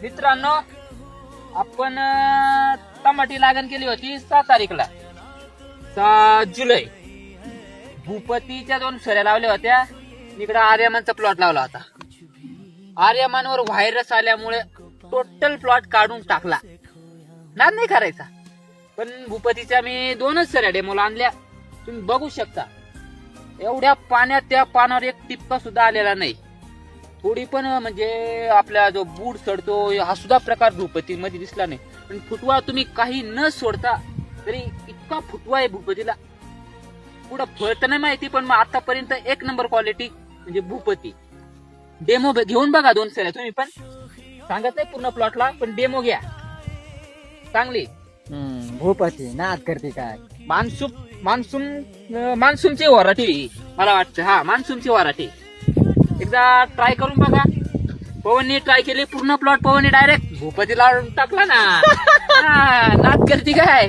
मित्रांनो, आपण टमाटी लागण केली होती 6 तारीखला, 6 जुलै. भूपतीच्या 2 सऱ्या लावल्या होत्या. इकडे आर्यमानचा प्लॉट लावला होता. आर्यमानवर व्हायरस आल्यामुळे टोटल प्लॉट काढून टाकला. नाद नाही करायचा. पण भूपतीच्या मी 2च सऱ्या डेमोला आणल्या. तुम्ही बघू शकता, एवढ्या पाण्यात त्या पानावर एक टिपका सुद्धा आलेला नाही. थोडी पण म्हणजे आपला जो बूड चढतो हा सुद्धा प्रकार भूपतीमध्ये दिसला नाही. पण फुटवा तुम्ही काही न सोडता तरी इतका फुटवा आहे भूपतीला. पुढं फळ तर नाही माहिती, पण मग आतापर्यंत 1 नंबर क्वालिटी म्हणजे भूपती. डेमो घेऊन बघा 2 सऱ्या. तुम्ही पण सांगत नाही पूर्ण प्लॉटला, पण डेमो घ्या चांगली. भूपती नाद करते काय. मान्सूनची वराठी मला वाटतं. हा, मान्सूनची वराठी एकदा ट्राय करून बघा. पवनने ट्राय केली पूर्ण प्लॉट. पवनने डायरेक्ट भूपतीला टाकला ना. नाद करते काय.